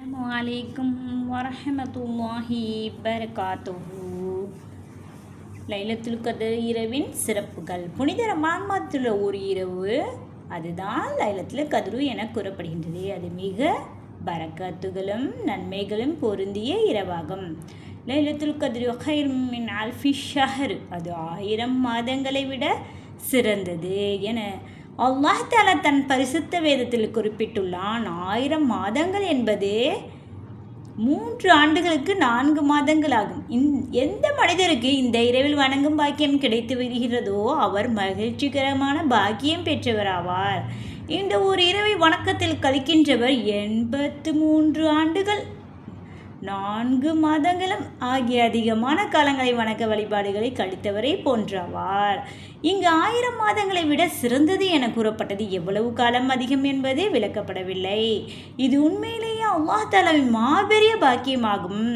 அலைக்கும் வரஹ்மத்துல்லாஹி பரகாத்துஹு. லைலத்துல் கத்ர் இரவின் சிறப்புகள். புனித ரமலான் மாதத்தில் ஒரு இரவு அதுதான் லைலத்துல் கத்ரு என கூறப்படுகின்றது. அது மிக பரக்காத்துகளும் நன்மைகளும் பொருந்திய இரவாகும். லைலத்துல் கத்ரு ഖൈറുம் மின் அல்ஃபி ஷஹர், அது 1000 மாதங்களை விட சிறந்தது என அல்லாஹ் தஆலா தன் பரிசுத்த வேதத்தில் குறிப்பிட்டுள்ளான். 1000 மாதங்கள் என்பது 3 ஆண்டுகளுக்கு 4 மாதங்கள் ஆகும். எந்த மனிதருக்கு இந்த இரவில் வணங்கும் பாக்கியம் கிடைத்து வருகிறதோ அவர் மகிழ்ச்சிகரமான பாக்கியம் பெற்றவராவார். இந்த ஒரு இரவை வணக்கத்தில் கழிக்கின்றவர் 83 ஆண்டுகள் 4 மாதங்களும் ஆகிய அதிகமான காலங்களை வணக்க வழிபாடுகளை கழித்தவரை போன்றவார். இங்கு 1000 மாதங்களை விட சிறந்தது என கூறப்பட்டது. எவ்வளவு காலம் அதிகம் என்பது விளக்கப்படவில்லை. இது உண்மையிலேயே அல்லாஹ் தஆலாவின் மாபெரிய பாக்கியமாகும்.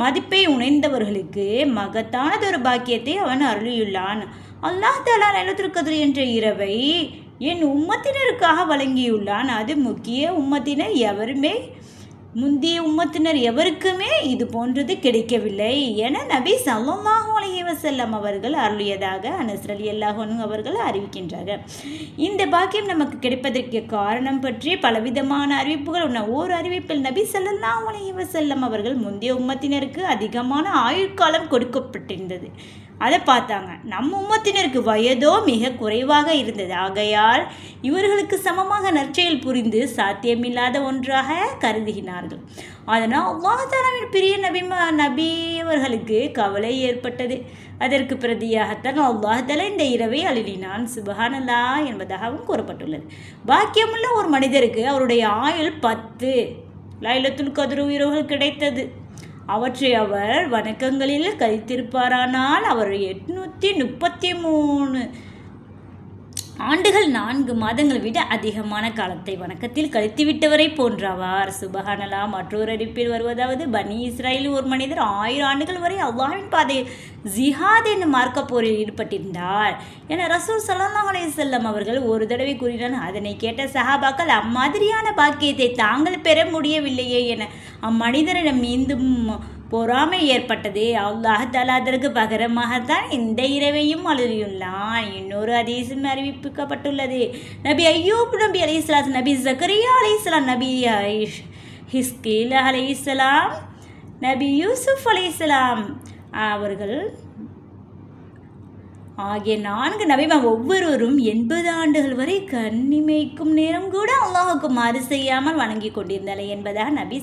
மதிப்பை உணர்ந்தவர்களுக்கு மகத்தானதொரு பாக்கியத்தை அவன் அருளியுள்ளான். அல்லாஹ் தஆலா லைலத்துல் கத்ர் என்ற இரவை என் உம்மத்தினருக்காக வழங்கியுள்ளான். அது முந்திய உம்மத்தினர் எவருக்குமே இது போன்றது கிடைக்கவில்லை என நபி ஸல்லல்லாஹு அலைஹி வஸல்லம் அவர்கள் அருளியதாக அனஸ் ரலியல்லாஹு அன்ஹு அவர்கள் அறிவிக்கின்றார்கள். இந்த பாக்கியம் நமக்கு கிடைப்பதற்கு காரணம் பற்றி பலவிதமான அறிவிப்புகள் உள்ள ஓர் அறிவிப்பில் நபி ஸல்லல்லாஹு அலைஹி வஸல்லம் அவர்கள் முந்தைய உம்மத்தினருக்கு அதிகமான ஆயுட்காலம் கொடுக்கப்பட்டிருந்தது அதை பார்த்தாங்க. நம்ம உம்மத்தினருக்கு வயதோ மிக குறைவாக இருந்தது. ஆகையால் இவர்களுக்கு சமமாக நற்செயல் புரிந்து சாத்தியமில்லாத ஒன்றாக கருதுகினார்கள். அதனால் அல்லாஹ் தஆலாவின் பிரிய நபியவர்களுக்கு கவலை ஏற்பட்டது. அதற்கு பிரதியாகத்தான் அல்லாஹ் தஆலா இந்த இரவை அருளினான். சுப்ஹானல்லாஹ் என்பதாகவும் கூறப்பட்டுள்ளது. பாக்கியமுள்ள ஒரு மனிதருக்கு அவருடைய ஆயுள் 10 லைலத்துல் கத்ர் இரவுகள் கிடைத்தது. அவற்றை அவர் வணக்கங்களில் கழித்திருப்பாரானால் அவர் 833 ஆண்டுகள் 4 மாதங்கள் விட அதிகமான காலத்தை வணக்கத்தில் கழித்துவிட்டவரை போன்றவார். சுப்ஹானல்லாஹ். மற்றொரு அறிவிப்பில் வருவதாவது, பனி இஸ்ராயேல் ஒரு மனிதர் 1000 ஆண்டுகள் வரை அல்லாஹ்வின் பாதையில் ஜிஹாத் என்னும் மார்க்க போரில் ஈடுபட்டிருந்தார் என ரசூல் ஸல்லல்லாஹு அலைஹி வஸல்லம் அவர்கள் ஒரு தடவை கூறினார். அதனை கேட்ட சஹாபாக்கள் அம்மாதிரியான பாக்கியத்தை தாங்கள் பெற முடியவில்லையே என அம்மனிதரிடம் மீண்டும் பொறாமை ஏற்பட்டது. அல்லாஹ் தஆலா அதற்கு பகரமாகத்தான் இந்த இரவையும் அருளியுள்ளான். இன்னொரு ஹதீஸில் அறிவிக்கப்பட்டுள்ளது, நபி அய்யூப் நபி அலைஹிஸ்ஸலாம், நபி ஜக்கரியா அலைஹிஸ்ஸலாம், நபி ஹிஸ்கீல் அலைஹிஸ்ஸலாம், நபி யூசுப் அலைஹிஸ்ஸலாம் அவர்கள் ஆகிய 4 நபிமார் ஒவ்வொருவரும் 80 ஆண்டுகள் வரை கண்ணிமைக்கும் நேரம் கூட அல்லாஹுக்கு மாறு செய்யாமல் வணங்கி கொண்டிருந்தார்கள் என்பதாக நபி